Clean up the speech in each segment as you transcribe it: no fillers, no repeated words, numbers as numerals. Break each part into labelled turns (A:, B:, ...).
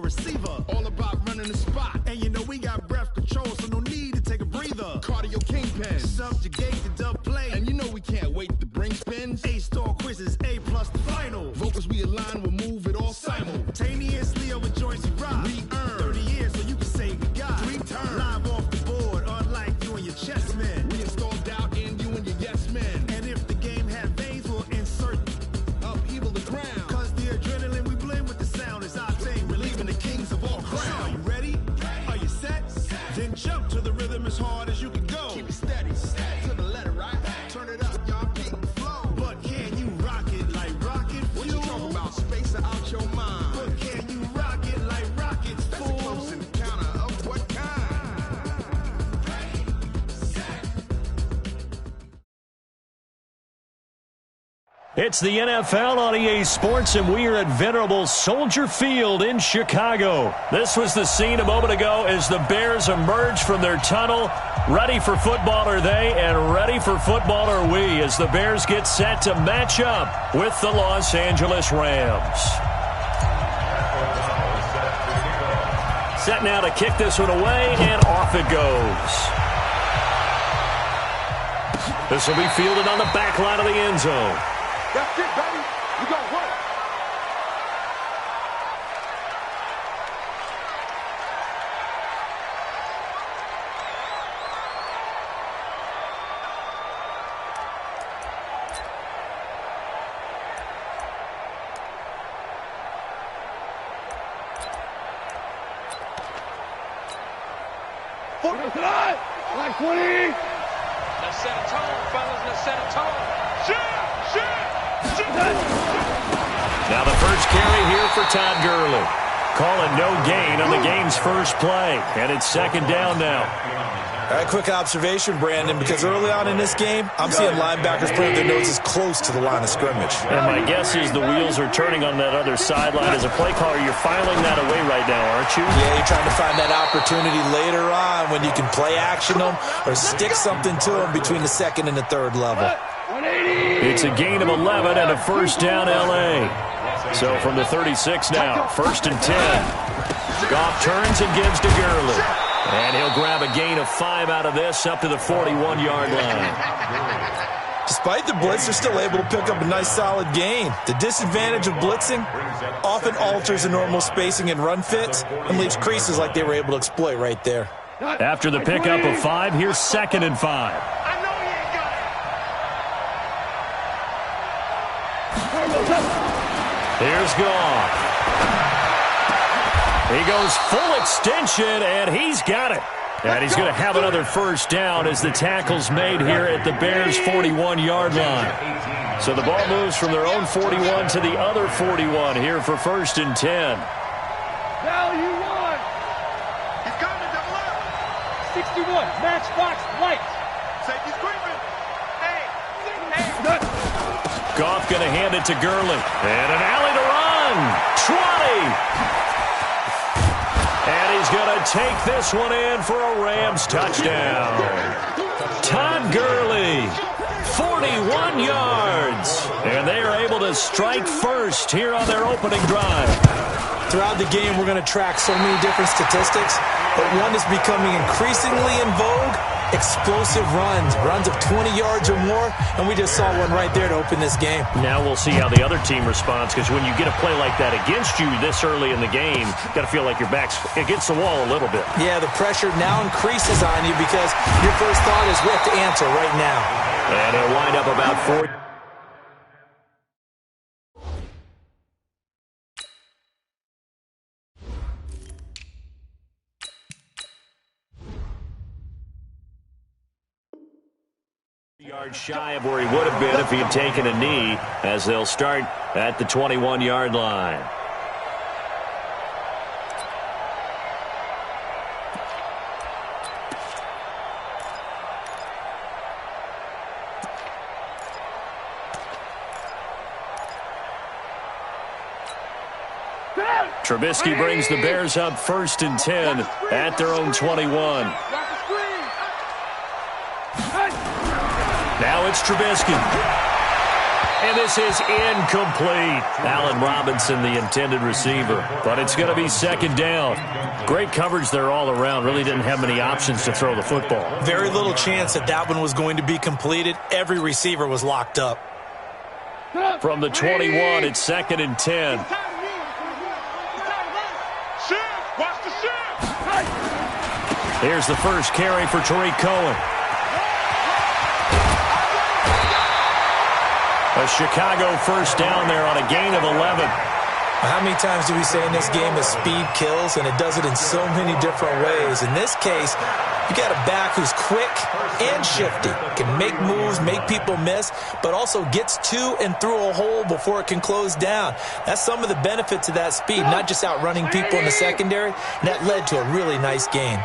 A: receiver. All about running the spot. And you know we got breath control, so no need to take a breather. Cardio kingpin. Subjugate the dub play. And you know we can't wait to bring spins. A-star quizzes, A+ the final. Vocals we align, we'll move it all simultaneously over joints we rock. We earn 30 years so you can say we got 3 turns. Live off the board, unlike you and your chess men. We install doubt in you and your yes men. And if the game had veins, we'll insert upheaval the ground. Cause the adrenaline we blend with the sound is our thing. Relieving the kings of all crowns. So are you ready? Are you set? Then jump to the rhythm as hard as you can go. Keep it steady, to the letter, right? Turn it up, y'all, beat the flow. But can you rock it like rocket fuel? What you talking about? Space out your mind. But can you rock it like rockets, fool? That's a close encounter of what kind?
B: It's the NFL on EA Sports, and we are at venerable Soldier Field in Chicago. This was the scene a moment ago as the Bears emerge from their tunnel. Ready for football are they, and ready for football are we, as the Bears get set to match up with the Los Angeles Rams. Set now to kick this one away, and off it goes. This will be fielded on the back line of the end zone.
C: That's it, baby. You got work.
D: Like 20. Let's set a tone, fellas. Let's set a tone.
B: Now the first carry here for Todd Gurley. Calling no gain on the game's first play. And it's second down now.
E: All right, quick observation, Brandon, because early on in this game, I'm seeing linebackers putting their noses close to the line of scrimmage.
B: And my guess is the wheels are turning on that other sideline. As a play caller, you're filing that away right now, aren't you?
E: Yeah, you're trying to find that opportunity later on when you can play action them or stick something to them between the second and the third level.
B: It's a gain of 11 and a first down, L.A. So from the 36 now, 1st and 10. Goff turns and gives to Gurley. And he'll grab a gain of 5 out of this up to the 41-yard line.
E: Despite the blitz, they're still able to pick up a nice solid gain. The disadvantage of blitzing often alters the normal spacing and run fits and leaves creases like they were able to exploit right there.
B: After the pickup of 5, here's 2nd and 5. Here's Goff. He goes full extension, and he's got it. And he's going to have another first down as the tackle's made here at the Bears' 41-yard line. So the ball moves from their own 41 to the other 41 here for 1st and 10.
D: Now you won. He's coming to left. 61, matchbox light. Safety's creeping. Hey.
B: Goff going to hand it to Gurley. And an alley to run. 20. And he's going to take this one in for a Rams touchdown. Todd Gurley, 41 yards. And they are able to strike first here on their opening drive.
E: Throughout the game, we're going to track so many different statistics, but one is becoming increasingly in vogue: explosive runs of 20 yards or more, and we just saw one right there to open this game.
B: Now we'll see how the other team responds, because when you get a play like that against you this early in the game, you got to feel like your back's against the wall a little bit.
E: Yeah, the pressure now increases on you because your first thought is we have to answer right now.
B: And it'll wind up about 4. Yards shy of where he would have been if he had taken a knee, as they'll start at the 21-yard line. Trubisky brings the Bears up 1st and 10 at their own 21. Now it's Trubisky. And this is incomplete. Allen Robinson, the intended receiver. But it's going to be second down. Great coverage there all around. Really didn't have many options to throw the football.
E: Very little chance that that one was going to be completed. Every receiver was locked up.
B: From the 21, it's second and 10. Here's the first carry for Tariq Cohen. A Chicago first down there on a gain of 11.
E: How many times do we say in this game that speed kills, and it does it in so many different ways? In this case, you got a back who's quick and shifty, can make moves, make people miss, but also gets to and through a hole before it can close down. That's some of the benefits of that speed, not just outrunning people in the secondary, and that led to a really nice gain.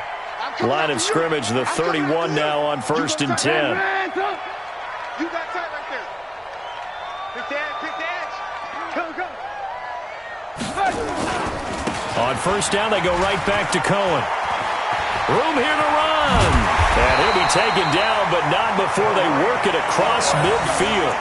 B: Line of scrimmage, the 31 now on first and 10.
C: You got tight right there. Pick the edge. Go.
B: On first down, they go right back to Cohen. Room here to run. And he'll be taken down, but not before they work it across midfield.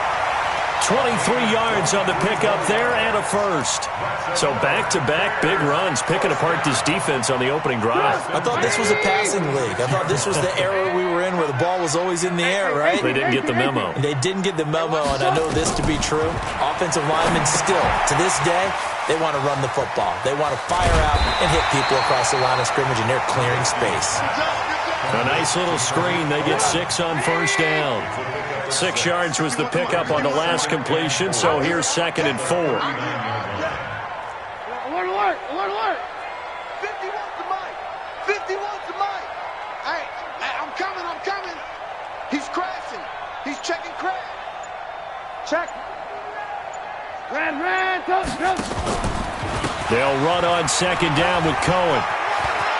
B: 23 yards on the pickup there and a first. So back-to-back big runs, picking apart this defense on the opening drive.
E: I thought this was a passing league. I thought this was the era we were in where the ball was always in the air, right?
B: They didn't get the memo.
E: They didn't get the memo, and I know this to be true. Offensive linemen still, to this day, they want to run the football. They want to fire out and hit people across the line of scrimmage, and they're clearing space.
B: A nice little screen. They get 6 on first down. 6 yards was the pickup on the last completion, so here's second and 4.
C: Alert. 51's the mic. Hey, I'm coming. He's crashing. He's checking crash. Check. Ran.
B: They'll run on second down with Cohen.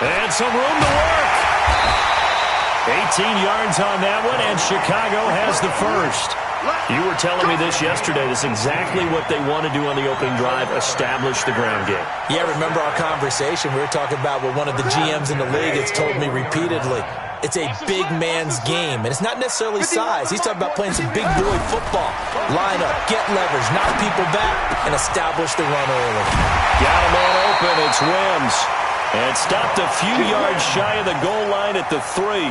B: And some room to work. 18 yards on that one, and Chicago has the first. You were telling me this yesterday. This is exactly what they want to do on the opening drive, establish the ground game.
E: Yeah, remember our conversation? We were talking about what one of the GMs in the league has told me repeatedly. It's a big man's game, and it's not necessarily size. He's talking about playing some big boy football. Line up, get leverage, knock people back, and establish the run early.
B: Got him on open. It's Wims. And stopped a few yards shy of the goal line at the 3.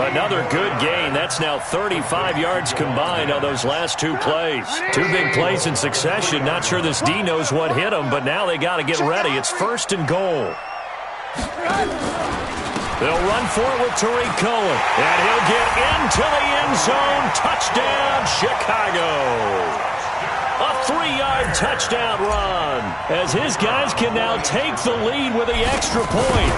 B: Another good gain. That's now 35 yards combined on those last 2 plays. 2 big plays in succession. Not sure this D knows what hit him, but now they got to get ready. It's first and goal. They'll run for it with Tariq Cohen. And he'll get into the end zone. Touchdown, Chicago. A 3-yard touchdown run as his guys can now take the lead with the extra point.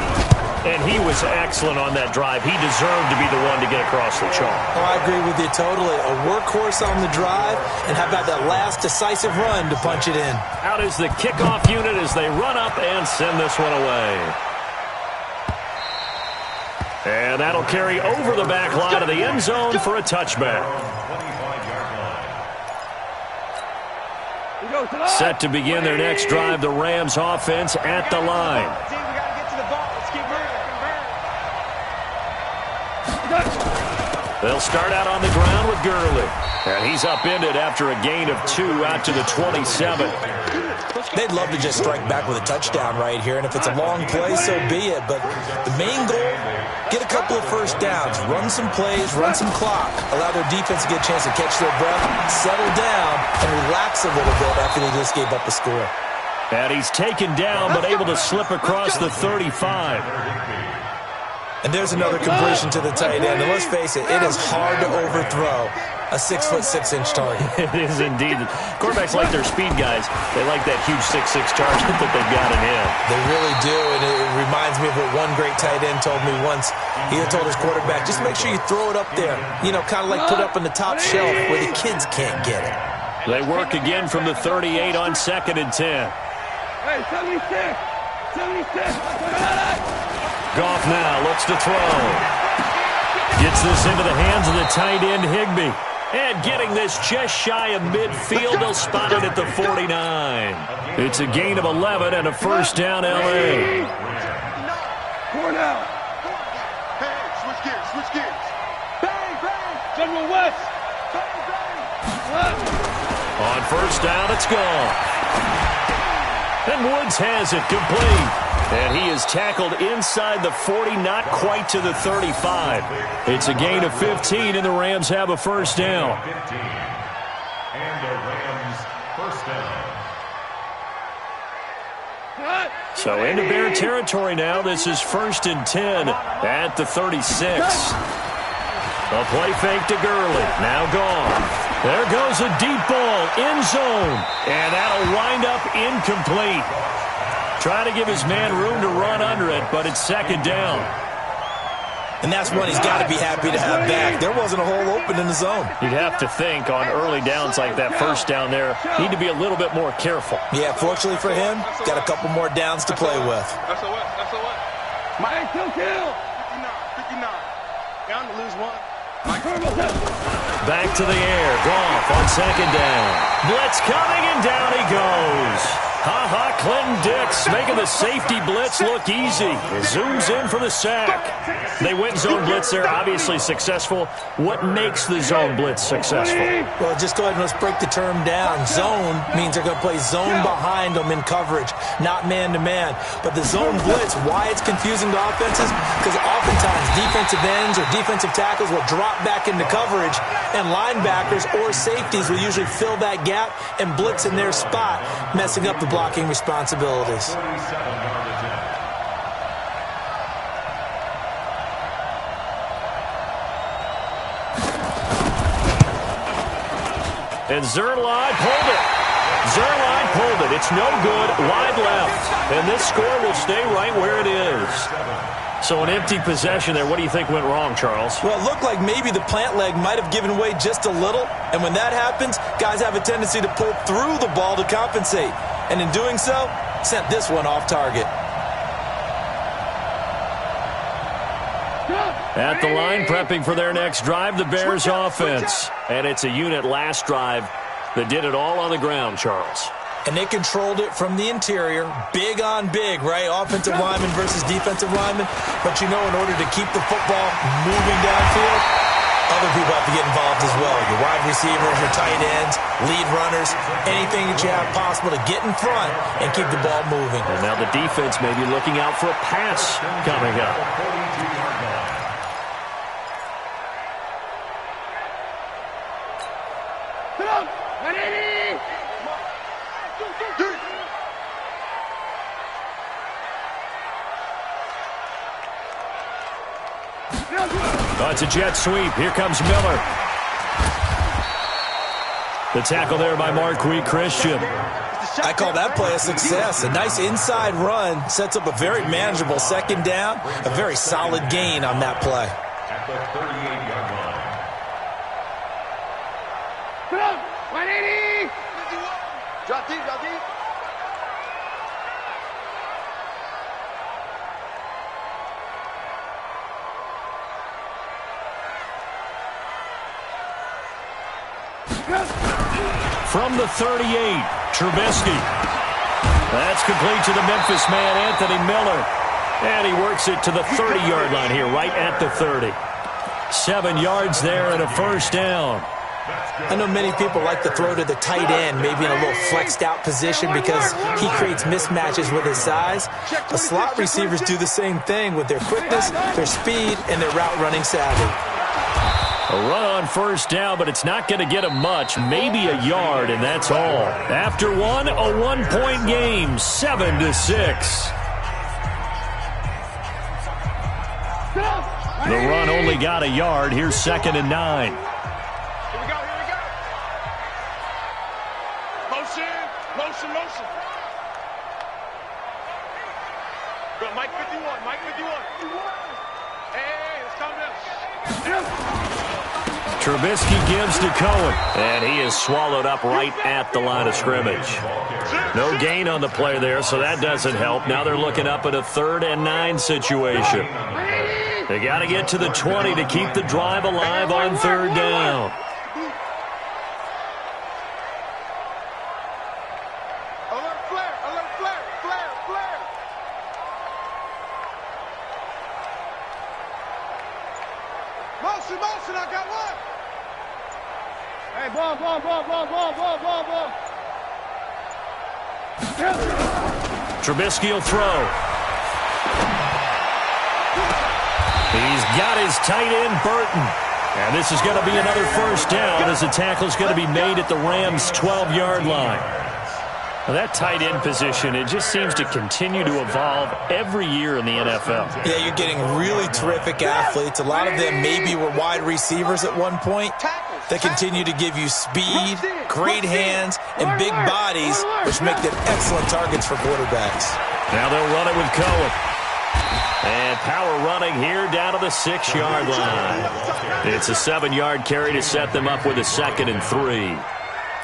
B: And he was excellent on that drive. He deserved to be the one to get across the chalk.
E: Oh, I agree with you totally. A workhorse on the drive, and how about that last decisive run to punch it in?
B: Out is the kickoff unit as they run up and send this one away. And that'll carry over the back line of the end zone for a touchback. Set to begin their next drive, the Rams offense at the line. They'll start out on the ground with Gurley. And he's upended after a gain of 2 out to the 27.
E: They'd love to just strike back with a touchdown right here, and if it's a long play, so be it. But the main goal, get a couple of first downs, run some plays, run some clock, allow their defense to get a chance to catch their breath, settle down, and relax a little bit after they just gave up a score.
B: And he's taken down, but able to slip across the 35.
E: And there's another completion to the tight end. And let's face it, it is hard to overthrow a 6'6" target.
B: It is indeed. Quarterbacks like their speed guys. They like that huge 6'6" target that they've got in him.
E: They really do, and it reminds me of what one great tight end told me once. He had told his quarterback, just make sure you throw it up there. You know, kind of like put it up on the top shelf where the kids can't get it.
B: They work again from the 38 on second and 10.
C: Hey, 76.
B: Goff now looks to throw. Gets this into the hands of the tight end, Higbee. And getting this just shy of midfield, they'll spot it at the 49. It's a gain of 11 and a first down, L.A.
C: 4 down. Hey, switch gears. Bang. General West. Bang.
B: On first down, it's gone. And Woods has it complete. And he is tackled inside the 40, not quite to the 35. It's a gain of 15, and the Rams have a first down.
F: 15. And the Rams first down.
B: So into Bear territory now. This is 1st and 10 at the 36. A play fake to Gurley. Now gone. There goes a deep ball in zone. And that'll wind up incomplete. Trying to give his man room to run under it, but it's 2nd down.
E: And that's one he's got to be happy to have back. There wasn't a hole open in the zone.
B: You'd have to think on early downs like that first down there, need to be a little bit more careful.
E: Yeah, fortunately for him, got a couple more downs to play with.
C: That's a what? That's a what? Mike, kill. 59. Down to lose one.
B: Back to the air. Goff on 2nd down. Blitz coming, and down he goes. Ha-ha, Clinton Dix making the safety blitz look easy. Zooms in for the sack. They went zone blitz there, obviously successful. What makes the zone blitz successful?
E: Well, just go ahead and let's break the term down. Zone means they're going to play zone behind them in coverage, not man-to-man. But the zone blitz, why it's confusing to offenses? Because oftentimes defensive ends or defensive tackles will drop back into coverage, and linebackers or safeties will usually fill that gap and blitz in their spot, messing up the blocking responsibilities.
B: And Zerline pulled it. Zerline pulled it. It's no good. Wide left. And this score will stay right where it is. So an empty possession there. What do you think went wrong, Charles?
E: Well, it looked like maybe the plant leg might have given way just a little. And when that happens, guys have a tendency to pull through the ball to compensate. And in doing so, sent this one off target.
B: At the line, prepping for their next drive, the Bears offense. And it's a unit last drive that did it all on the ground, Charles.
E: And they controlled it from the interior. Big on big, right? Offensive lineman versus defensive lineman. But you know, in order to keep the football moving downfield, other people have to get involved as well. Your wide receivers, your tight ends, lead runners, anything that you have possible to get in front and keep the ball moving.
B: And now the defense may be looking out for a pass coming up. Oh, it's a jet sweep. Here comes Miller. The tackle there by Marquis Christian.
E: I call that play a success. A nice inside run sets up a very manageable 2nd down. A very solid gain on that play.
F: At the 38-yard line.
C: Come on, 180. Drop deep, drop deep.
B: From the 38, Trubisky. That's complete to the Memphis man, Anthony Miller. And he works it to the 30-yard line here, right at the 30. 7 yards there and a first down.
E: I know many people like to throw to the tight end, maybe in a little flexed out position because he creates mismatches with his size. The slot receivers do the same thing with their quickness, their speed, and their route running savvy.
B: A run on first down, but it's not going to get him much. Maybe a yard, and that's all. After one, a 1-point game, 7-6. The run only got a yard. Here's 2nd and 9.
C: Here we go. Motion. Go, Mike 51. Hey, it's coming up.
B: Trubisky gives to Cohen, and he is swallowed up right at the line of scrimmage. No gain on the play there, so that doesn't help. Now they're looking up at a 3rd and 9 situation. They got to get to the 20 to keep the drive alive on 3rd down.
C: Alert flare. Motion, I got one. Hey, ball.
B: Trubisky will throw. He's got his tight end, Burton. And this is going to be another first down as the tackle's going to be made at the Rams' 12-yard line. Now that tight end position, it just seems to continue to evolve every year in the NFL.
E: Yeah, you're getting really terrific athletes. A lot of them maybe were wide receivers at one point. They continue to give you speed, great hands, and big bodies, which make them excellent targets for quarterbacks.
B: Now they'll run it with Cohen. And power running here down to the 6-yard line. It's a 7-yard carry to set them up with a 2nd and 3.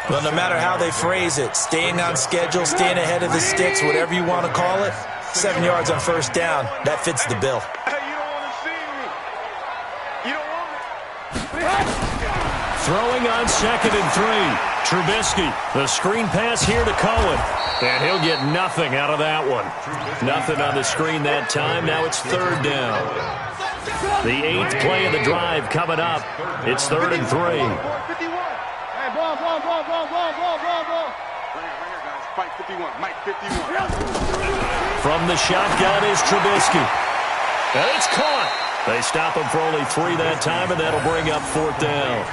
E: Well, no matter how they phrase it, staying on schedule, staying ahead of the sticks, whatever you want to call it, 7 yards on first down, that fits the bill.
C: Hey, you don't want to see me. You don't want me.
B: Throwing on 2nd and 3. Trubisky, the screen pass here to Cohen. And he'll get nothing out of that one. Nothing on the screen that time. Now it's 3rd down. The 8th play of the drive coming up. It's 3rd and 3.
C: Hey, ball. Right here, guys. Fight 51. Mike 51.
B: From the shotgun is Trubisky. And it's caught. They stop him for only 3 that time, and that'll bring up 4th down.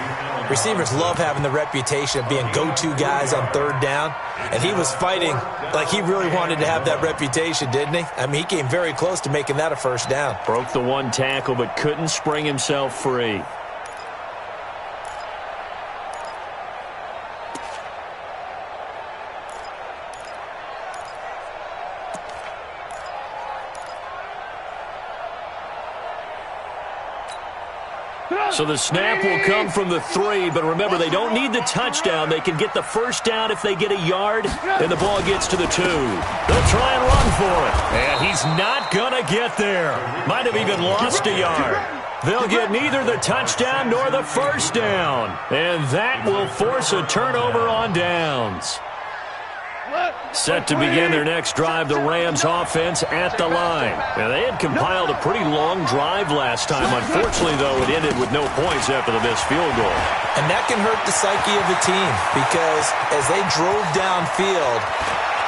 E: Receivers love having the reputation of being go-to guys on 3rd down, and he was fighting like he really wanted to have that reputation, didn't he? I mean, he came very close to making that a first down.
B: Broke the 1 tackle, but couldn't spring himself free. So the snap will come from the 3, but remember, they don't need the touchdown. They can get the first down if they get a yard, and the ball gets to the 2. They'll try and run for it, and he's not going to get there. Might have even lost a yard. They'll get neither the touchdown nor the first down, and that will force a turnover on downs. Set to begin their next drive, the Rams offense at the line. Now, they had compiled a pretty long drive last time. Unfortunately, though, it ended with no points after the missed field goal.
E: And that can hurt the psyche of the team because as they drove downfield,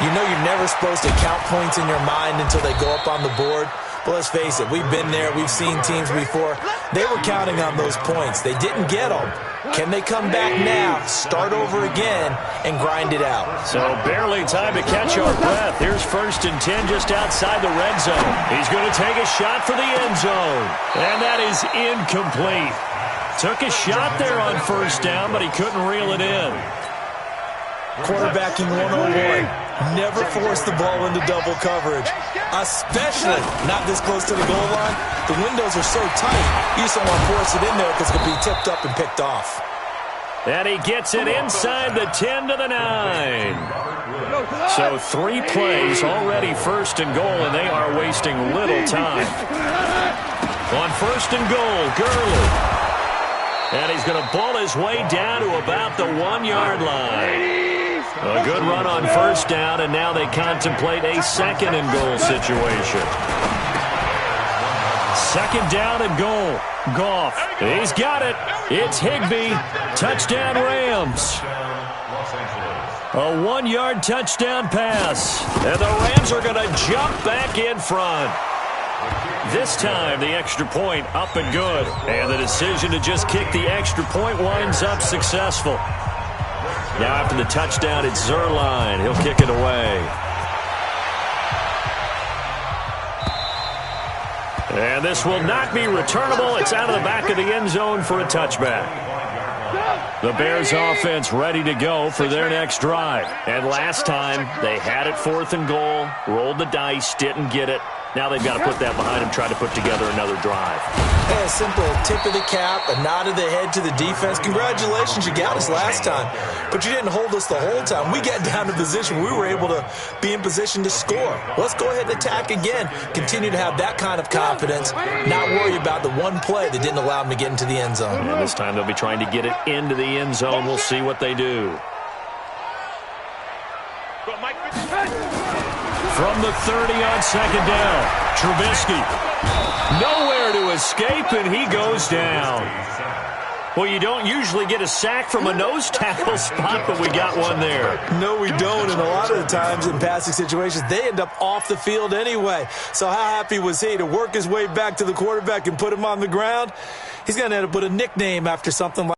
E: you know you're never supposed to count points in your mind until they go up on the board. But let's face it, we've been there. We've seen teams before. They were counting on those points. They didn't get them. Can they come back now, start over again, and grind it out?
B: So barely time to catch our breath. Here's 1st and 10 just outside the red zone. He's going to take a shot for the end zone. And that is incomplete. Took a shot there on first down, but he couldn't reel it in.
E: Quarterbacking 101. Never force the ball into double coverage, especially not this close to the goal line. The windows are so tight, you just don't want to force it in there because it could be tipped up and picked off.
B: And he gets it inside the 10 to the 9. So 3 plays already 1st and goal, and they are wasting little time. On 1st and goal, Gurley. And he's going to ball his way down to about the 1-yard line. A good run on first down, and now they contemplate a 2nd and goal situation. 2nd down and goal. Goff. He's got it. It's Higbee. Touchdown Rams. A 1-yard touchdown pass. And the Rams are going to jump back in front. This time, the extra point up and good. And the decision to just kick the extra point winds up successful. Now after the touchdown, it's Zerline. He'll kick it away. And this will not be returnable. It's out of the back of the end zone for a touchback. The Bears offense ready to go for their next drive. And last time, they had it 4th and goal, rolled the dice, didn't get it. Now they've got to put that behind them, try to put together another drive.
E: Hey, a simple tip of the cap, a nod of the head to the defense. Congratulations, you got us last time. But you didn't hold us the whole time. We got down to position. We were able to be in position to score. Let's go ahead and attack again. Continue to have that kind of confidence. Not worry about the one play that didn't allow them to get into the end zone.
B: And this time they'll be trying to get it into the end zone. We'll see what they do. From the 30 on 2nd down, Trubisky. Nowhere to escape, and he goes down. Well, you don't usually get a sack from a nose tackle spot, but we got one there.
E: No, we don't, and a lot of the times in passing situations, they end up off the field anyway. So how happy was he to work his way back to the quarterback and put him on the ground? He's going to end up with a nickname after something like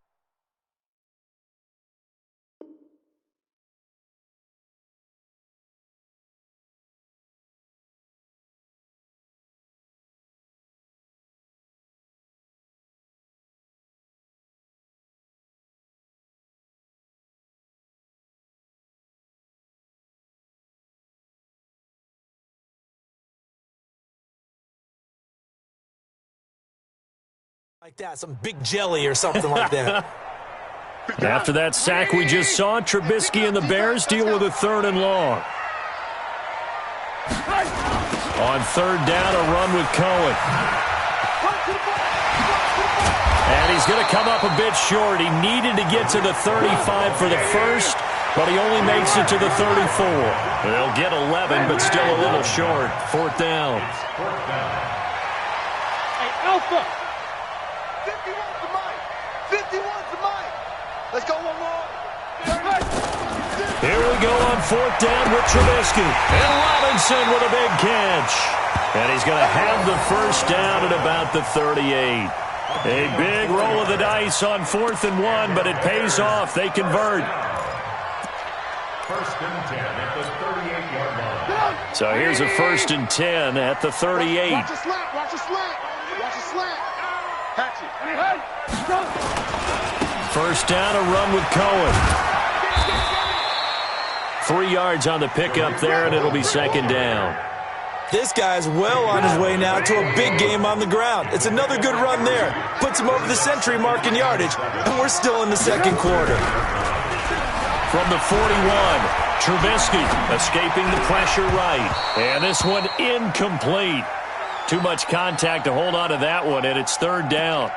E: that, some big jelly or something like that.
B: After that sack we just saw, Trubisky and the Bears deal with a 3rd and long. On 3rd down, a run with Cohen. And he's going to come up a bit short. He needed to get to the 35 for the first, but he only makes it to the 34. They'll get 11, but still a little short. 4th down.
C: Hey, Alpha! 51's the mic! 51's the mic! Let's go one more!
B: Here we go on 4th down with Trubisky. And Robinson with a big catch. And he's going to have the first down at about the 38. A big roll of the dice on 4th and 1, but it pays off. They convert.
F: 1st and 10 at the 38-yard line.
B: So here's a 1st and 10 at the 38.
C: Watch the slant! Watch the slant! Watch the slant! Patch it!
B: 1st down, a run with Cohen. 3 yards on the pickup there, and it'll be 2nd down.
E: This guy's well on his way now to a big game on the ground. It's another good run there. Puts him over the century mark in yardage, and we're still in the 2nd quarter.
B: From the 41, Trubisky escaping the pressure right. And this one incomplete. Too much contact to hold on to that one, and it's 3rd down.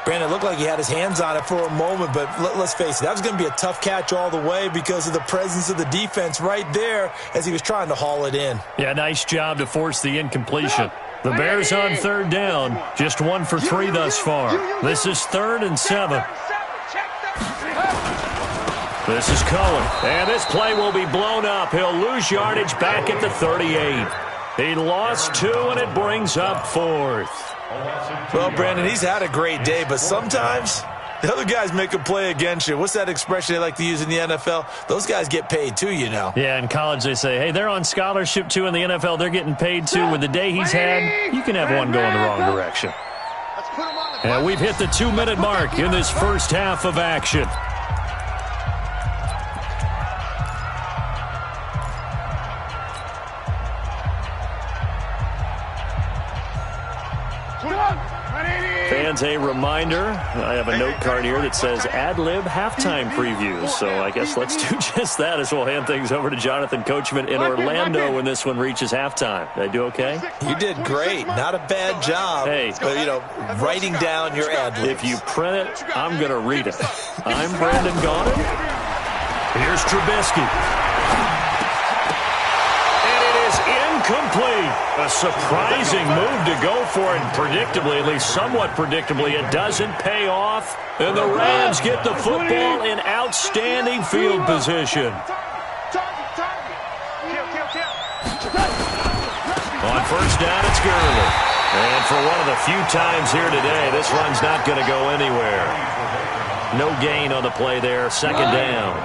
E: Brandon, it looked like he had his hands on it for a moment, but let's face it, that was going to be a tough catch all the way because of the presence of the defense right there as he was trying to haul it in.
B: Yeah, nice job to force the incompletion. The Bears on 3rd down, just 1 for 3 thus far. This is 3rd and 7. This is Cohen, and this play will be blown up. He'll lose yardage back at the 38. He lost 2, and it brings up 4th.
E: Well, Brandon, he's had a great day, but sometimes the other guys make a play against you. What's that expression they like to use in the NFL? Those guys get paid too, you know.
B: Yeah, in college they say, hey, they're on scholarship too. In the NFL, they're getting paid too. With the day he's had, you can have one go in the wrong direction. And we've hit the 2-minute mark in this first half of action. Fans, a reminder, I have a note card here that says ad-lib halftime previews. So I guess let's do just that as we'll hand things over to Jonathan Coachman in Orlando when this one reaches halftime. Did I do okay?
E: You did great. Not a bad job.
B: Hey.
E: But, you know, writing down your ad-libs.
B: If you print it, I'm going to read it. I'm Brandon Gaudin. Here's Trubisky. Incomplete. A surprising move to go for it. Predictably, at least somewhat predictably, it doesn't pay off. And the Rams get the football in outstanding field position. On 1st down, it's Gurley. And for one of the few times here today, this run's not going to go anywhere. No gain on the play there. 2nd down.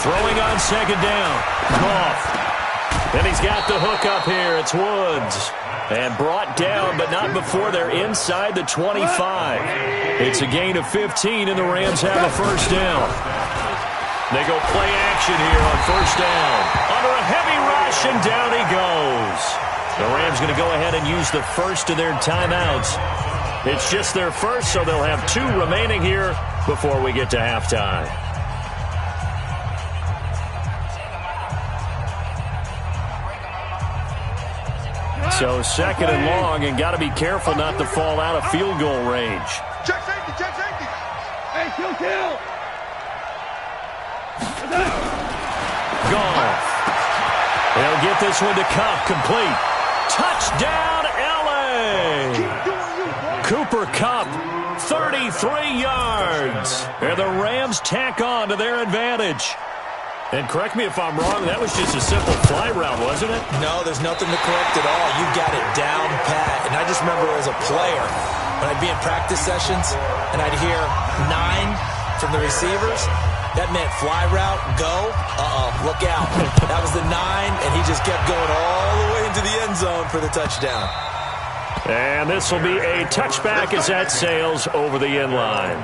B: Throwing on 2nd down. Goff. And he's got the hook up here. It's Woods. And brought down, but not before they're inside the 25. It's a gain of 15, and the Rams have a 1st down. They go play action here on 1st down. Under a heavy rush, and down he goes. The Rams going to go ahead and use the first of their timeouts. It's just their first, so they'll have 2 remaining here before we get to halftime. So 2nd and long, and got to be careful not to fall out of field goal range.
C: Check safety, check safety. Hey, kill.
B: Goff. They'll get this one to Cup, complete. Touchdown, Cooper Kupp, 33 yards. And the Rams tack on to their advantage. And correct me if I'm wrong, that was just a simple fly route, wasn't it?
E: No, there's nothing to correct at all. You got it down pat. And I just remember as a player, when I'd be in practice sessions and I'd hear 9 from the receivers, that meant fly route, go, look out. That was the 9, and he just kept going all the way into the end zone for the touchdown.
B: And this will be a touchback as that sails over the end line.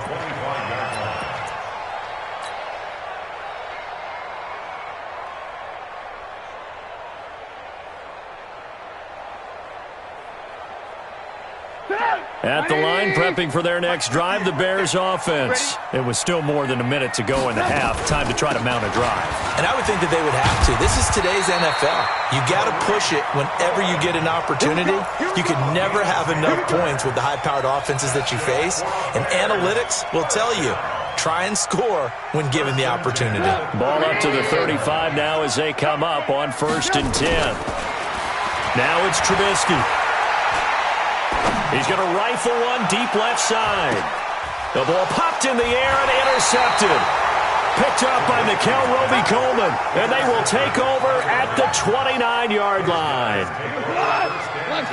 B: At the line, prepping for their next drive, the Bears offense. It was still more than a minute to go in the half. Time to try to mount a drive.
E: And I would think that they would have to. This is today's NFL. You got to push it whenever you get an opportunity. You can never have enough points with the high-powered offenses that you face. And analytics will tell you, try and score when given the opportunity.
B: Ball up to the 35 now as they come up on 1st and 10. Now it's Trubisky. He's going to rifle one deep left side. The ball popped in the air and intercepted. Picked up by Mikel Roby-Coleman. And they will take over at the 29-yard line.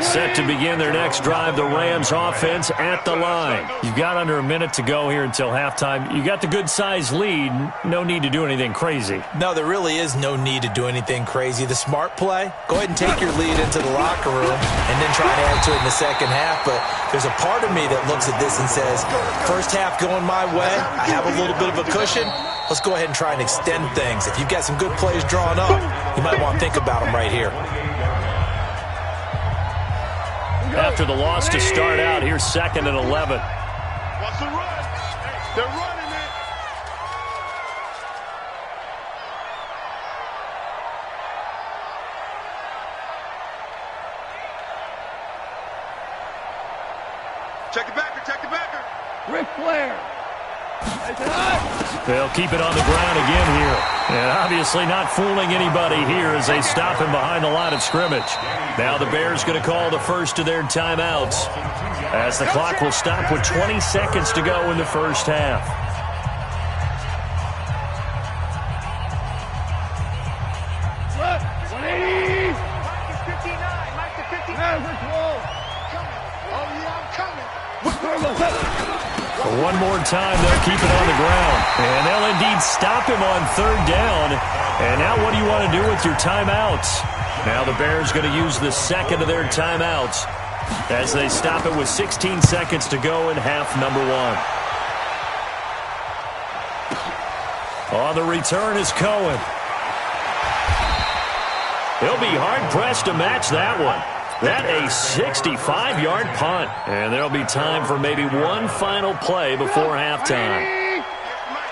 B: Set to begin their next drive, the Rams offense at the line. You've got under a minute to go here until halftime. You got the good-sized lead. No need to do anything crazy.
E: No, there really is no need to do anything crazy. The smart play, go ahead and take your lead into the locker room and then try to add to it in the second half. But there's a part of me that looks at this and says, first half going my way, I have a little bit of a cushion. Let's go ahead and try and extend things. If you've got some good plays drawn up, you might want to think about them right here.
B: After the loss to start out, here's 2nd and 11.
C: What's the run? They're running it. Check the backer, check the backer.
D: Ric Flair.
B: They'll keep it on the ground again here. And obviously not fooling anybody here as they stop him behind the line of scrimmage. Now the Bears going to call the first of their timeouts as the clock will stop with 20 seconds to go in the first half. One more time, they'll keep it on the ground. And they'll indeed stop him on 3rd down. And now what do you want to do with your timeouts? Now the Bears going to use the second of their timeouts as they stop it with 16 seconds to go in half number 1. On the return is Cohen. He'll be hard-pressed to match that one. That a 65-yard punt. And there'll be time for maybe one final play before halftime.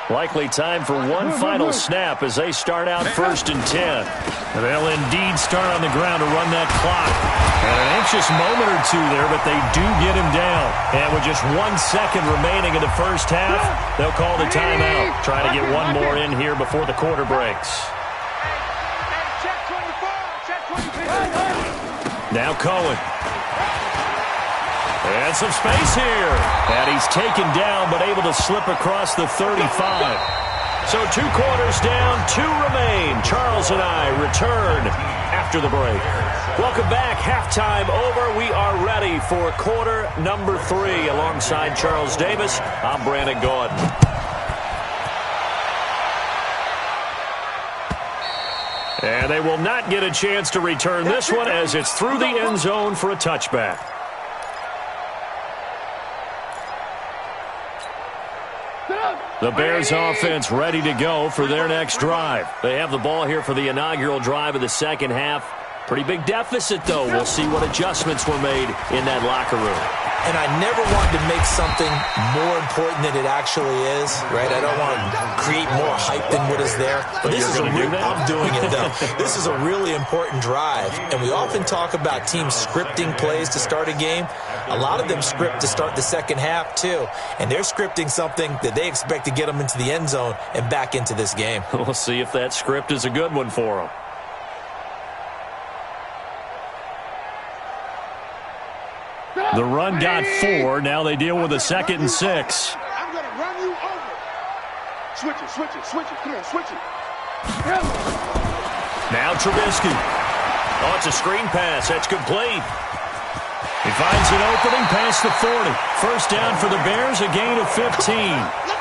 B: Likely time for one final snap as they start out 1st and 10. And they'll indeed start on the ground to run that clock. And an anxious moment or two there, but they do get him down. And with just 1 second remaining in the first half, they'll call the timeout. Trying to get one more in here before the quarter breaks. Now Cohen. And some space here. And he's taken down, but able to slip across the 35. So 2 quarters down, 2 remain. Charles and I return after the break. Welcome back. Halftime over. We are ready for quarter number 3. Alongside Charles Davis, I'm Brandon Gordon. And they will not get a chance to return this one as it's through the end zone for a touchback. The Bears offense ready to go for their next drive. They have the ball here for the inaugural drive of the second half. Pretty big deficit, though. We'll see what adjustments were made in that locker room.
E: And I never want to make something more important than it actually is, right? I don't want to create more hype than what is there.
B: But
E: this is
B: I'm
E: doing it, though. This is a really important drive. And we often talk about teams scripting plays to start a game. A lot of them script to start the second half, too. And they're scripting something that they expect to get them into the end zone and back into this game.
B: We'll see if that script is a good one for them. The run got 4. Now they deal with a 2nd and 6.
C: I'm going to run you over. Switch it, switch it, switch it. Come on, switch it.
B: Now Trubisky. Oh, it's a screen pass. That's complete. He finds an opening past the 40. First down for the Bears, a gain of 15.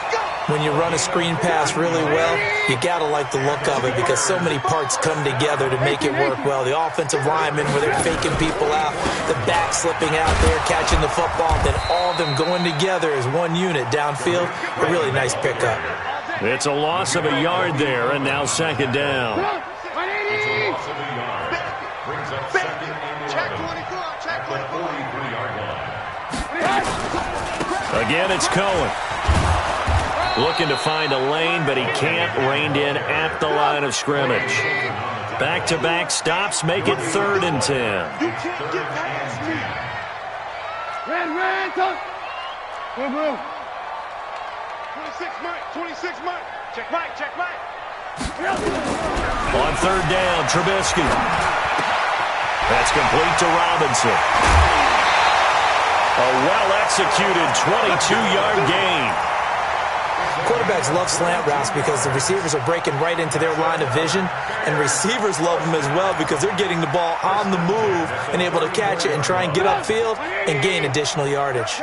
E: When you run a screen pass really well, you got to like the look of it because so many parts come together to make it work well. The offensive linemen, where they're faking people out, the back slipping out there, catching the football, then all of them going together as one unit downfield. A really nice pickup.
B: It's a loss of a yard there, and now 2nd down.
F: It's a loss of a yard. Brings up 2nd and 11.
C: Check 24, check 24.
F: 43-yard line.
B: Again, it's Cohen. Looking to find a lane, but he can't. Reined in at the line of scrimmage. Back-to-back stops make it 3rd and 10.
C: You can't get past me. Red, come. Move. 26 Mike, 26 Mike. Check Mike.
B: On 3rd down, Trubisky. That's complete to Robinson. A well-executed 22-yard gain.
E: Quarterbacks love slant routes because the receivers are breaking right into their line of vision, and receivers love them as well because they're getting the ball on the move and able to catch it and try and get upfield and gain additional yardage.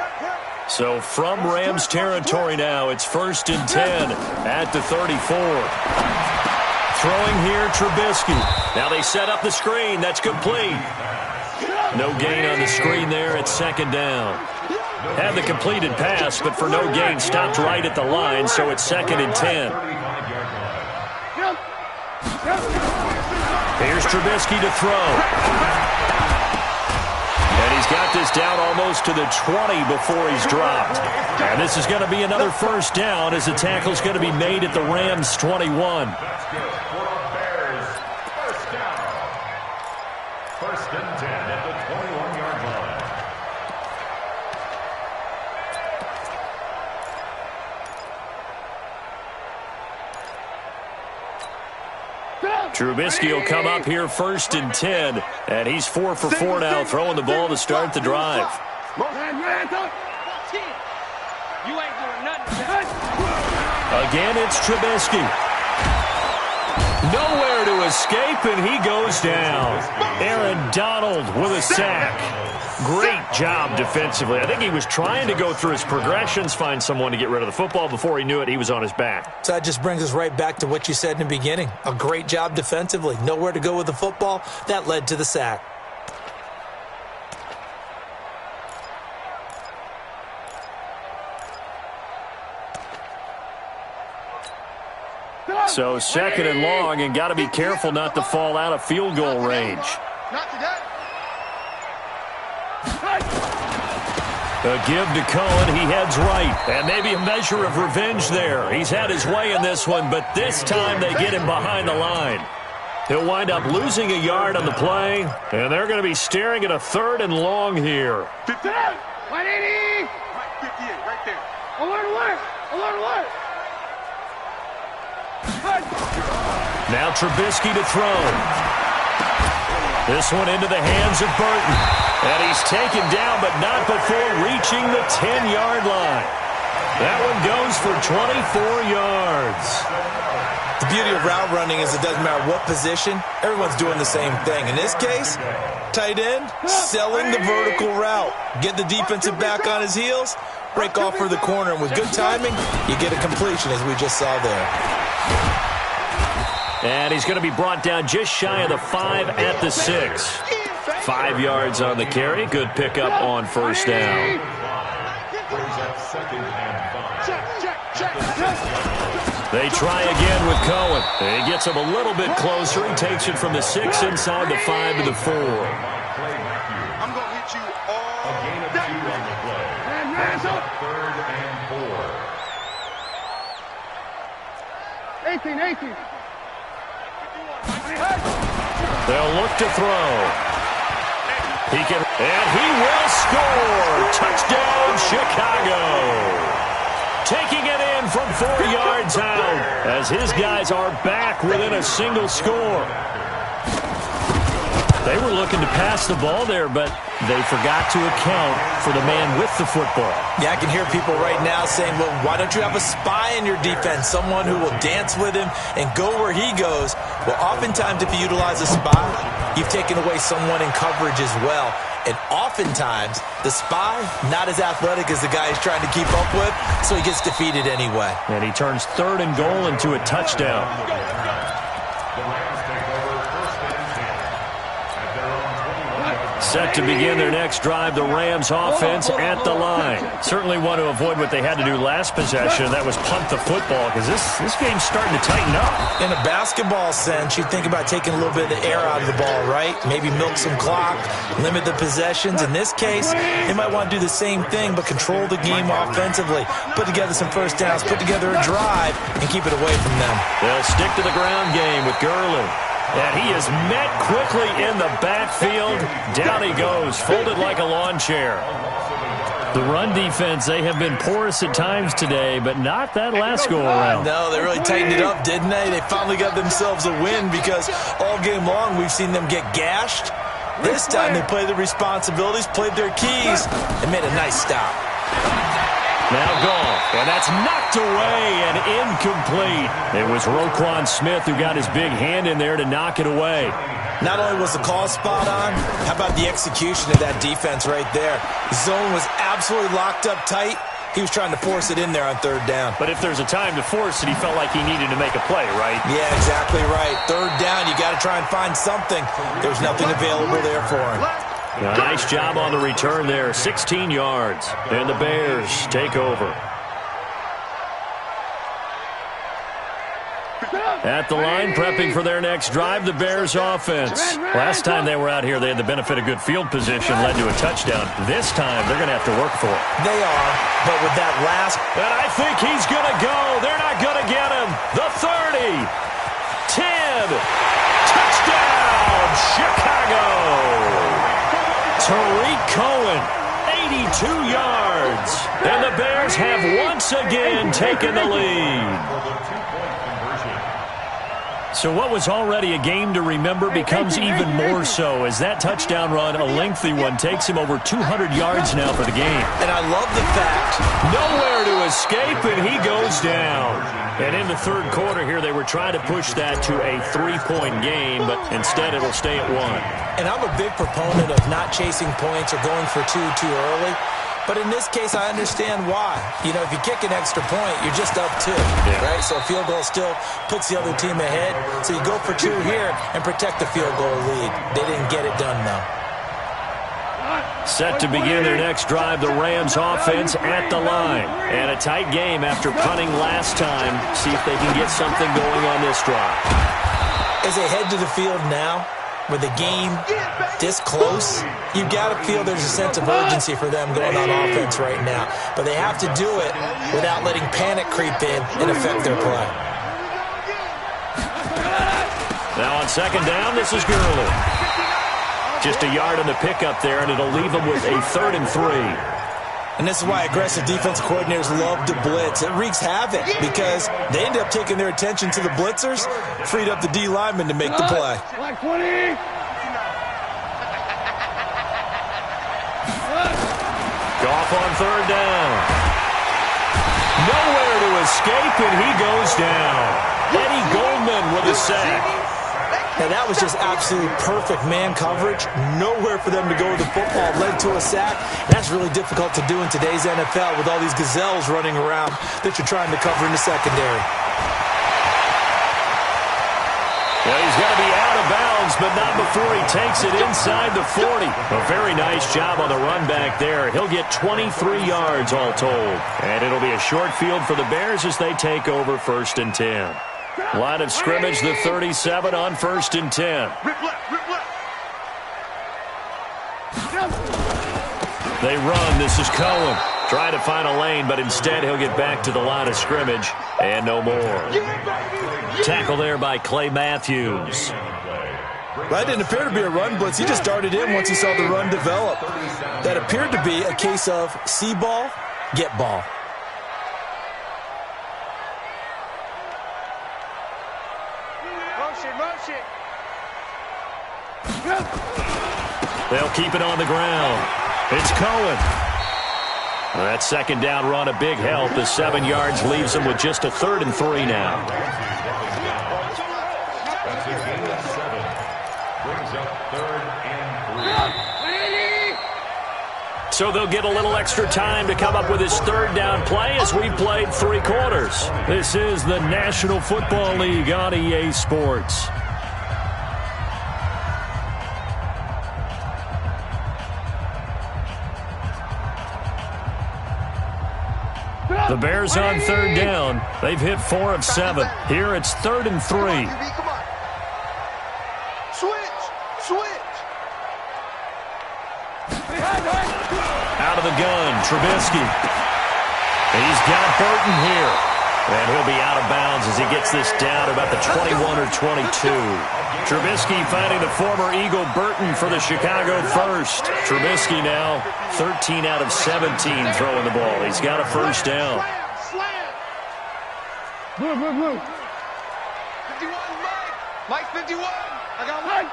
B: So from Rams territory now, it's 1st and 10 at the 34. Throwing here, Trubisky. Now they set up the screen. That's complete. No gain on the screen there at 2nd down. Had the completed pass, but for no gain, stopped right at the line, so it's 2nd and 10. Here's Trubisky to throw. And he's got this down almost to the 20 before he's dropped. And this is going to be another 1st down as the tackle's going to be made at the Rams' 21.
F: That's good for the Bears. 1st down. 1st and 10 at the 21-yard line.
B: Trubisky will come up here 1st and 10, and he's 4 for 4 now, throwing the ball to start the drive. Again, it's Trubisky. Nowhere to escape, and he goes down. Aaron Donald with a sack. Great job defensively. I think he was trying to go through his progressions, find someone to get rid of the football. Before he knew it, he was on his back.
E: So that just brings us right back to what you said in the beginning. A great job defensively. Nowhere to go with the football. That led to the sack.
B: So 2nd and long, and got to be careful not to fall out of field goal range.
C: Not today.
B: A give to Cohen. He heads right. And maybe a measure of revenge there. He's had his way in this one, but this time they get him behind the line. He'll wind up losing a yard on the play, and they're going to be staring at a 3rd and long here.
C: 58. 180. Right, 58, right there. Alert.
B: Now Trubisky to throw. This one into the hands of Burton. And he's taken down, but not before reaching the 10-yard line. That one goes for 24 yards.
E: The beauty of route running is it doesn't matter what position, everyone's doing the same thing. In this case, tight end, selling the vertical route. Get the defensive back on his heels, break off for the corner, and with good timing, you get a completion as we just saw there.
B: And he's going to be brought down just shy of the 5 at the 6. 5 yards on the carry. Good pickup on 1st down.
F: Brings up 2nd and 5.
B: They try again with Cohen. He gets him a little bit closer. He takes it from the 6 inside the 5 to the 4.
C: I'm going to hit you all.
F: A gain of 2 on the play. Brings up 3rd and 4.
C: 18.
B: They'll look to throw. And he will score. Touchdown, Chicago. Taking it in from 4 yards out as his guys are back within a single score. They were looking to pass the ball there, but they forgot to account for the man with the football.
E: Yeah, I can hear people right now saying, well, why don't you have a spy in your defense, someone who will dance with him and go where he goes? Well, oftentimes if you utilize a spy, you've taken away someone in coverage as well. And oftentimes, the spy, not as athletic as the guy he's trying to keep up with, so he gets defeated anyway.
B: And he turns 3rd and goal into a touchdown. Set to begin their next drive, the Rams offense at the line. Certainly want to avoid what they had to do last possession. That was punt the football, because this game's starting to tighten up.
E: In a basketball sense, you think about taking a little bit of the air out of the ball, right? Maybe milk some clock, limit the possessions. In this case, they might want to do the same thing, but control the game offensively. Put together some first downs, put together a drive, and keep it away from them.
B: They'll stick to the ground game with Gurley. And he is met quickly in the backfield. Down he goes, folded like a lawn chair. The run defense, they have been porous at times today, but not that last go-around.
E: No, they really tightened it up, didn't they? They finally got themselves a win because all game long we've seen them get gashed. This time they played their responsibilities, played their keys, and made a nice stop.
B: Now Goff, and that's knocked away and incomplete. It was Roquan Smith who got his big hand in there to knock it away.
E: Not only was the call spot on, how about the execution of that defense right there? The zone was absolutely locked up tight. He was trying to force it in there on 3rd down.
B: But if there's a time to force it, he felt like he needed to make a play, right?
E: Yeah, exactly right. 3rd down, you got to try and find something. There was nothing available there for him.
B: Nice job on the return there, 16 yards. And the Bears take over. At the line, prepping for their next drive, the Bears offense. Last time they were out here, they had the benefit of good field position, led to a touchdown. This time, they're going to have to work for it.
E: They are, but with that last...
B: And I think he's going to go. They're not going to get him. The 30. 10. Touchdown, Chicago. Tariq Cohen, 82 yards. And the Bears have once again taken the lead. So what was already a game to remember becomes even more so as that touchdown run, a lengthy one, takes him over 200 yards now for the game.
E: And I love the fact,
B: nowhere to escape, and he goes down. And in the 3rd quarter here, they were trying to push that to a 3-point game, but instead it'll stay at 1.
E: And I'm a big proponent of not chasing points or going for 2 too early. But in this case, I understand why. You know, if you kick an extra point, you're just up 2, right? So a field goal still puts the other team ahead. So you go for 2 here and protect the field goal lead. They didn't get it done, though.
B: Set to begin their next drive, the Rams offense at the line. And a tight game after punting last time. See if they can get something going on this drive.
E: As they head to the field now, with the game this close, you got to feel there's a sense of urgency for them going on offense right now. But they have to do it without letting panic creep in and affect their play.
B: Now on 2nd down, this is Gurley. Just a yard on the pickup there, and it'll leave them with a 3rd and 3.
E: And this is why aggressive defensive coordinators love to blitz. It wreaks havoc because they end up taking their attention to the blitzers, freed up the D lineman to make the play.
B: Goff on 3rd down. Nowhere to escape, and he goes down. Eddie Goldman with a sack.
E: Now, that was just absolute perfect man coverage. Nowhere for them to go with the football. Led to a sack. That's really difficult to do in today's NFL with all these gazelles running around that you're trying to cover in the secondary.
B: Well, he's going to be out of bounds, but not before he takes it inside the 40. A very nice job on the run back there. He'll get 23 yards all told. And it'll be a short field for the Bears as they take over 1st and 10. Line of scrimmage, the 37 on 1st and 10. They run. This is Cohen. Trying to find a lane, but instead he'll get back to the line of scrimmage. And no more. Tackle there by Clay Matthews.
E: That didn't appear to be a run blitz. He just darted in once he saw the run develop. That appeared to be a case of see ball, get ball.
B: They'll keep it on the ground. It's Cohen. That second down run, a big help. The 7 yards leaves them with just a 3rd and 3 now.
F: That's a gain of 7. Brings up 3rd and 3.
B: So they'll get a little extra time to come up with his 3rd down play as we've played 3 quarters. This is the National Football League on EA Sports. The Bears on 3rd down. They've hit 4 of 7. Here it's 3rd and 3.
C: Come on. Switch.
B: Out of the gun, Trubisky. He's got Burton here. And he'll be out of bounds as he gets this down about the 21 or 22. Trubisky finding the former Eagle Burton for the Chicago first. Trubisky now 13 out of 17 throwing the ball. He's got a 1st down.
C: Blue. 51, Mike 51. I got Mike.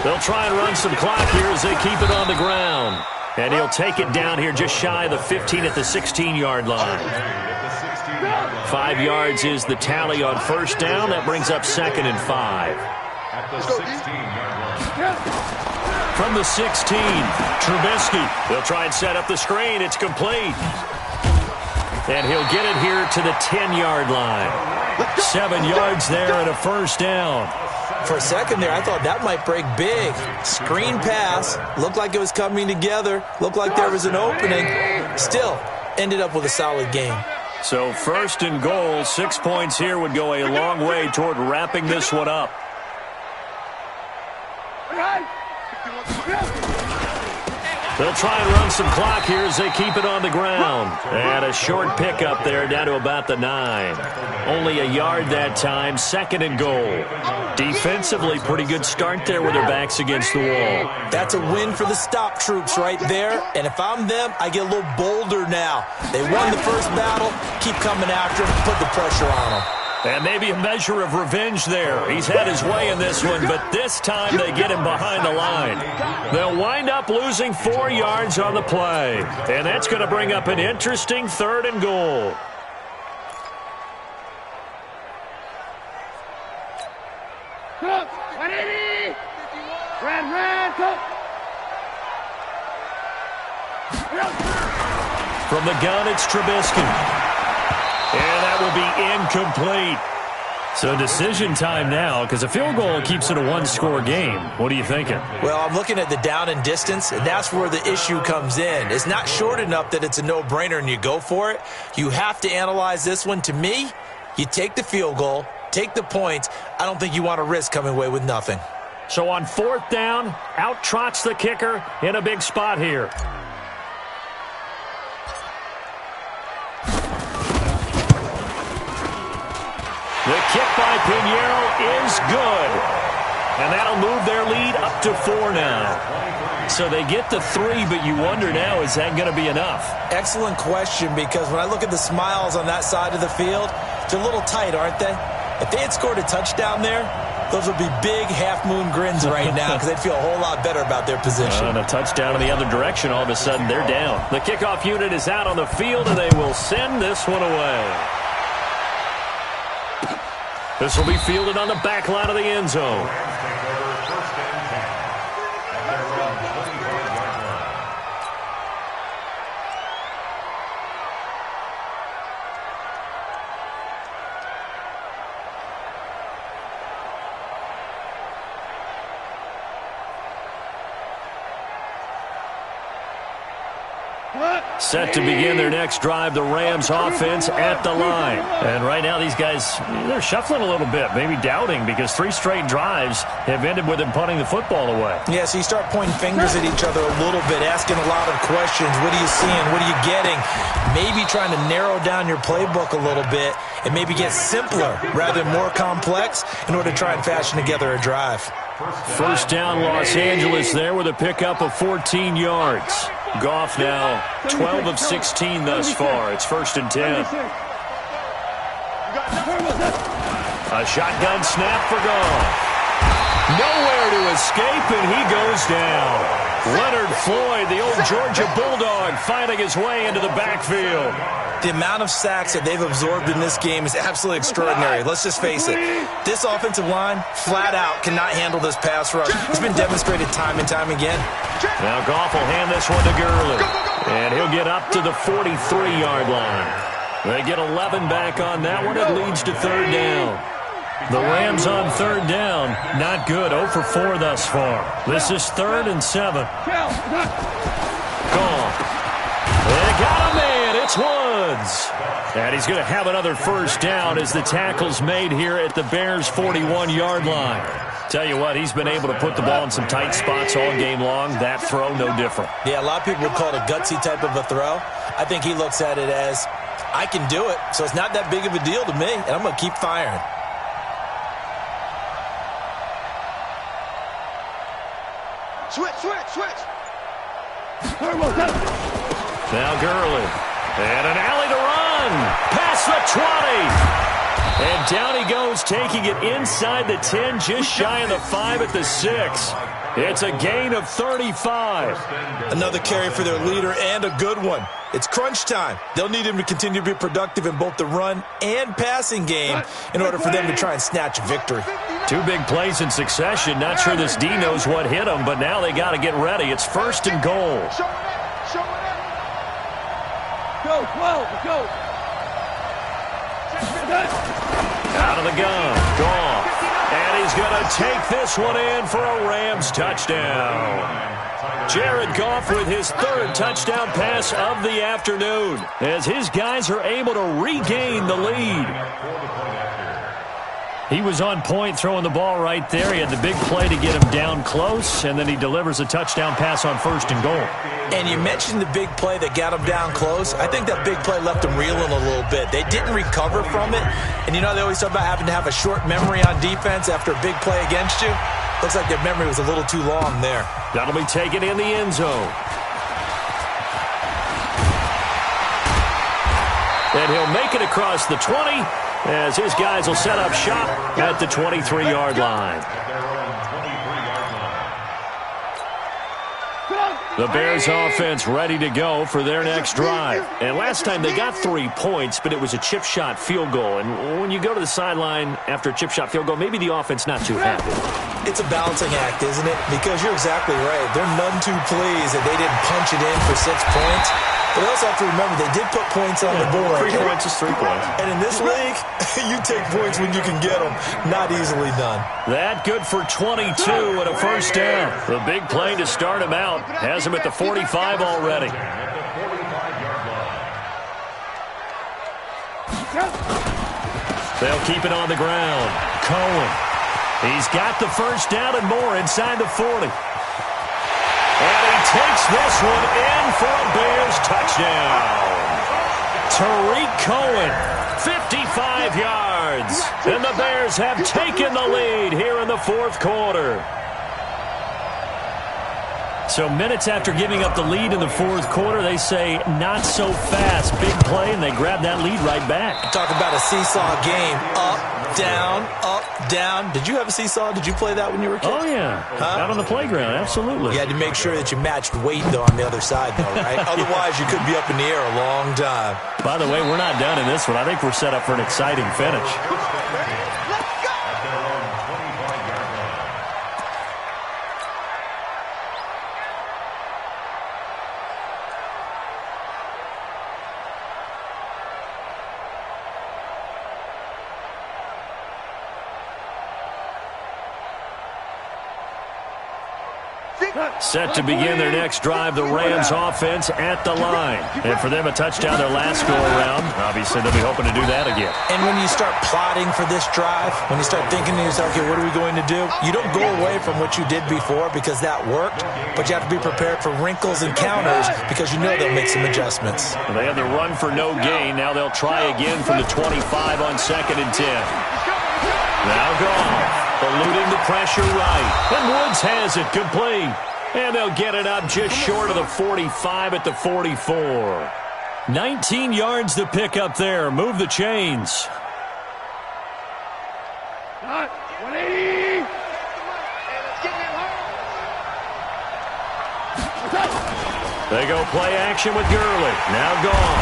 B: They'll try and run some clock here as they keep it on the ground. And he'll take it down here just shy of the 15 at the 16-yard line. 5 yards is the tally on 1st down. That brings up 2nd and 5.
F: At the 16-yard line.
B: From the 16, Trubisky. They'll try and set up the screen. It's complete. And he'll get it here to the 10-yard line. 7 yards there and a 1st down.
E: For a second there, I thought that might break big. Screen pass. Looked like it was coming together. Looked like there was an opening. Still, ended up with a solid game.
B: So 1st and goal, 6 points here would go a long way toward wrapping this one up. They'll try and run some clock here as they keep it on the ground. And a short pickup there down to about the 9. Only a yard that time, 2nd and goal. Defensively, pretty good start there with their backs against the wall.
E: That's a win for the stop troops right there. And if I'm them, I get a little bolder now. They won the first battle. Keep coming after them. Put the pressure on them.
B: And maybe a measure of revenge there. He's had his way in this one, but this time they get him behind the line. They'll wind up losing 4 yards on the play. And that's going to bring up an interesting 3rd and goal. From the gun, it's Trubisky. And that will be incomplete. So decision time now, because a field goal keeps it a 1-score game. What are you thinking?
E: Well, I'm looking at the down and distance, and that's where the issue comes in. It's not short enough that it's a no-brainer and you go for it. You have to analyze this one. To me, you take the field goal, take the points. I don't think you want to risk coming away with nothing.
B: So on 4th down, out trots the kicker in a big spot here. The kick by Pinheiro is good. And that'll move their lead up to 4 now. So they get the 3, but you wonder now, is that going to be enough?
E: Excellent question, because when I look at the smiles on that side of the field, they're a little tight, aren't they? If they had scored a touchdown there, those would be big half-moon grins right now because they'd feel a whole lot better about their position.
B: And a touchdown in the other direction, all of a sudden they're down. The kickoff unit is out on the field, and they will send this one away. This will be fielded on the back line of the end zone. Set to begin their next drive, the Rams offense at the line. And right now these guys, they're shuffling a little bit, maybe doubting, because 3 straight drives have ended with them punting the football away.
E: Yeah, so you start pointing fingers at each other a little bit, asking a lot of questions. What are you seeing? What are you getting? Maybe trying to narrow down your playbook a little bit and maybe get simpler rather than more complex in order to try and fashion together a drive.
B: 1st down, Los Angeles there with a pickup of 14 yards. Goff now 12 of 16 thus far. It's 1st and 10. A shotgun snap for Goff. Nowhere to escape, and he goes down. Leonard Floyd, the old Georgia Bulldog, finding his way into the backfield.
E: The amount of sacks that they've absorbed in this game is absolutely extraordinary. Let's just face it. This offensive line, flat out, cannot handle this pass rush. It's been demonstrated time and time again.
B: Now Goff will hand this one to Gurley. And he'll get up to the 43-yard line. They get 11 back on that one. It leads to third down. The Rams on third down. Not good. 0 for 4 thus far. This is 3rd and 7. Goff. They got a man. It's Woods. And he's going to have another first down as the tackle's made here at the Bears' 41-yard line. Tell you what, he's been able to put the ball in some tight spots all game long. That throw, no different.
E: Yeah, a lot of people would call it a gutsy type of a throw. I think he looks at it as, I can do it, so it's not that big of a deal to me, and I'm going to keep firing.
C: Switch.
B: Now Gurley. And an alley to run. Past the 20. And down he goes, taking it inside the 10, just shy of the 5 at the 6. It's a gain of 35.
E: Another carry for their leader, and a good one. It's crunch time. They'll need him to continue to be productive in both the run and passing game in order for them to try and snatch a victory.
B: 2 big plays in succession. Not sure this D knows what hit him, but now they got to get ready. It's 1st and goal.
D: Go.
B: Out of the gun. Goff. And he's going to take this one in for a Rams touchdown. Jared Goff with his 3rd touchdown pass of the afternoon as his guys are able to regain the lead. He was on point throwing the ball right there. He had the big play to get him down close, and then he delivers a touchdown pass on 1st and goal.
E: And you mentioned the big play that got him down close. I think that big play left them reeling a little bit. They didn't recover from it. And you know they always talk about having to have a short memory on defense after a big play against you. Looks like their memory was a little too long there.
B: That'll be taken in the end zone. And he'll make it across the 20 as his guys will set up shop at the 23-yard line. The Bears offense ready to go for their next drive. And last time they got 3 points, but it was a chip shot field goal. And when you go to the sideline after a chip shot field goal, maybe the offense not too happy.
E: It's a balancing act, isn't it? Because you're exactly right. They're none too pleased that they didn't punch it in for 6 points. But they also have to remember they did put points on the board.
B: 3 points is 3 points.
E: And in this league, you take points when you can get them. Not easily done.
B: That good for 22 and a first down. The big play to start him out has him at the 45 already. They'll keep it on the ground. Cohen. He's got the first down and more inside the 40. And he takes this one in for a Bears touchdown. Tariq Cohen, 55 yards. And the Bears have taken the lead here in the 4th quarter. So minutes after giving up the lead in the 4th quarter, they say not so fast. Big play, and they grab that lead right back.
E: Talk about a seesaw game. Up, down, up, down. Did you have a seesaw? Did you play that when you were a kid?
B: Oh, yeah. Out on the playground, absolutely.
E: You had to make sure that you matched weight, though, on the other side, though, right? Otherwise, you could be up in the air a long time.
B: By the way, we're not done in this one. I think we're set up for an exciting finish. Set to begin their next drive, the Rams offense at the line. And for them, a touchdown their last go-around. Obviously, they'll be hoping to do that again.
E: And when you start plotting for this drive, when you start thinking to yourself, okay, what are we going to do? You don't go away from what you did before because that worked, but you have to be prepared for wrinkles and counters because you know they'll make some adjustments.
B: They had the run for no gain. Now they'll try again from the 25 on 2nd and 10. Now Goff, eluding the pressure right. And Woods has it complete. And they'll get it up just short of the 45 at the 44. 19 yards to pick up there. Move the chains. They go play action with Gurley. Now gone.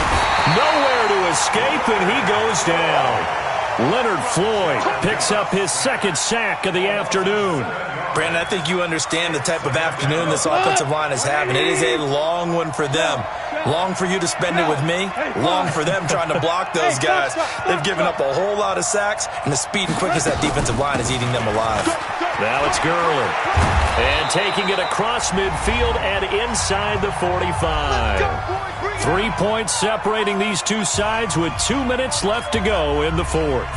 B: Nowhere to escape, and he goes down. Leonard Floyd picks up his second sack of the afternoon.
E: Brandon, I think you understand the type of afternoon this offensive line is having. It is a long one for them. Long for you to spend it with me. Long for them trying to block those guys. They've given up a whole lot of sacks, and the speed and quickness of that defensive line is eating them alive.
B: Now it's Gurley. And taking it across midfield and inside the 45. 3 points separating these two sides with 2 minutes left to go in the fourth.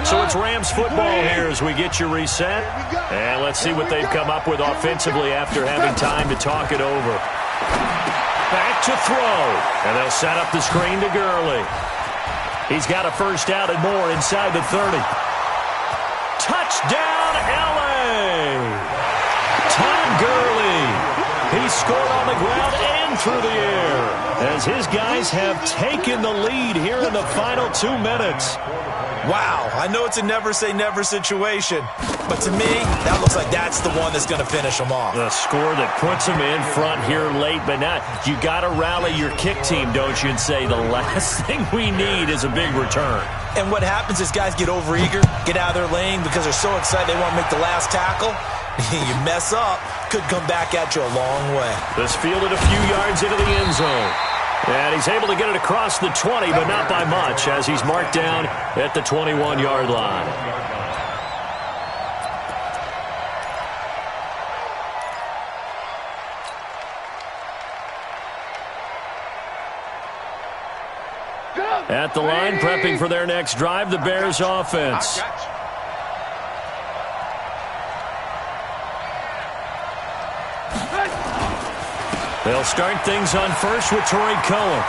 B: So it's Rams football here as we get you reset. And let's see what they've come up with offensively after having time to talk it over. Back to throw. And they'll set up the screen to Gurley. He's got a first down and more inside the 30. Touchdown, L.A. Todd Gurley. He scored on the ground and through the air as his guys have taken the lead here in the final 2 minutes.
E: Wow, I know it's a never-say-never situation, but to me, that looks like that's the one that's going to finish them off.
B: The score that puts them in front here late, but not. You got to rally your kick team, don't you, and say the last thing we need is a big return.
E: And what happens is guys get overeager, get out of their lane because they're so excited they want to make the last tackle. You mess up, could come back at you a long way.
B: This fielded a few yards into the end zone. And he's able to get it across the 20, but not by much, as he's marked down at the 21-yard line. At the line, prepping for their next drive, the Bears offense. They'll start things on first with Torrey Cohen.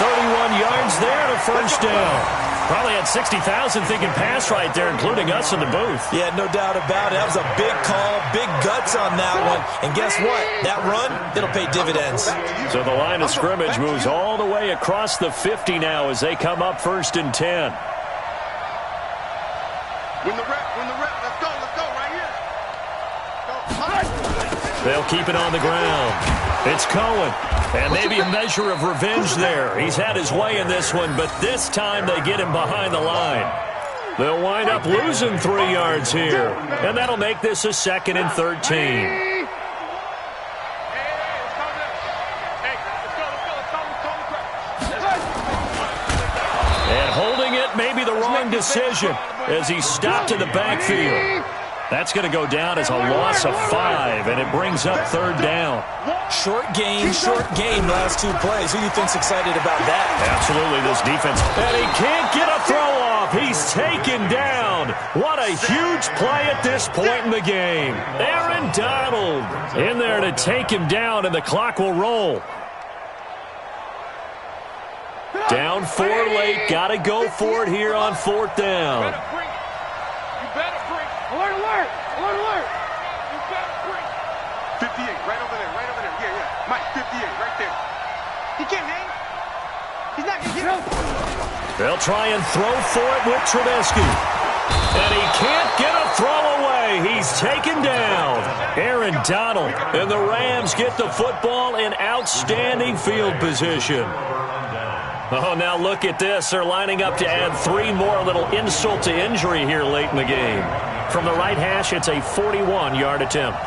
B: 31 yards there and a first down. Probably had 60,000 thinking pass right there, including us in the booth.
E: Yeah, no doubt about it. That was a big call, big guts on that one. And guess what? That run, it'll pay dividends.
B: So the line of scrimmage moves all the way across the 50 now as they come up 1st and 10.
C: Win the rep, let's go, right here.
B: They'll keep it on the ground. It's Cohen. And maybe a measure of revenge there. He's had his way in this one, but this time they get him behind the line. They'll wind up losing 3 yards here. And that'll make this a 2nd and 13. And holding it may be the wrong decision as he stopped in the backfield. That's going to go down as a loss of 5, and it brings up 3rd down.
E: Short game, last 2 plays. Who do you think's excited about that?
B: Absolutely, this defense. And he can't get a throw off. He's taken down. What a huge play at this point in the game. Aaron Donald in there to take him down, and the clock will roll. Down 4 late. Got to go for it here on 4th down.
D: Alert! You better bring.
C: 58, right over there. Yeah. Mike, 58, right there. He can't hang. He's not going to get him.
B: They'll try and throw for it with Trubisky. And he can't get a throw away. He's taken down. Aaron Donald and the Rams get the football in outstanding field position. Oh, now look at this. They're lining up to add 3 more, a little insult to injury here late in the game. From the right hash, it's a 41-yard attempt.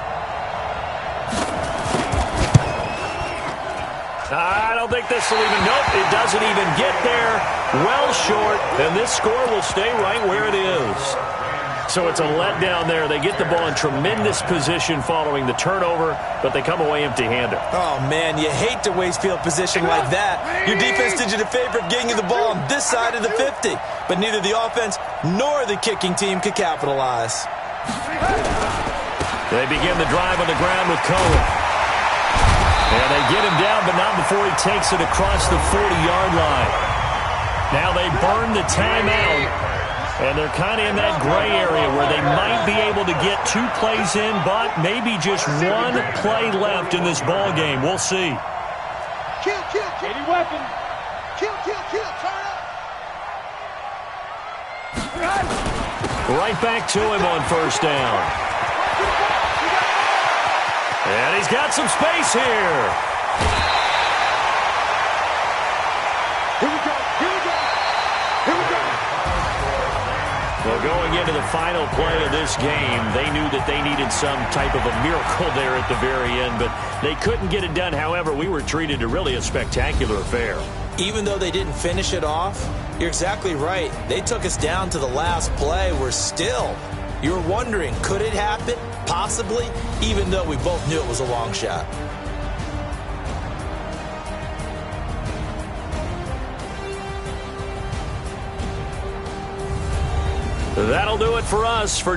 B: I don't think this will even, nope, it doesn't even get there. Well short, and this score will stay right where it is. So it's a letdown there. They get the ball in tremendous position following the turnover, but they come away empty-handed.
E: Oh, man, you hate to waste field position like that. Your defense did you the favor of getting you the ball on this side of the 50, but neither the offense nor the kicking team could capitalize.
B: They begin the drive on the ground with Cohen. And they get him down, but not before he takes it across the 40-yard line. Now they burn the timeout. And they're kind of in that gray area where they might be able to get 2 plays in, but maybe just 1 play left in this ball game. We'll see.
C: Kill.
D: Any weapon.
C: Kill. Turn up.
B: Right back to him on 1st down. And he's got some space here.
C: Here we go. Here we go. Here we go.
B: Well, going into the final play of this game, they knew that they needed some type of a miracle there at the very end, but they couldn't get it done. However, we were treated to really a spectacular affair.
E: Even though they didn't finish it off, you're exactly right. They took us down to the last play. We're still. You were wondering, could it happen? Possibly, even though we both knew it was a long shot.
B: That'll do it for us for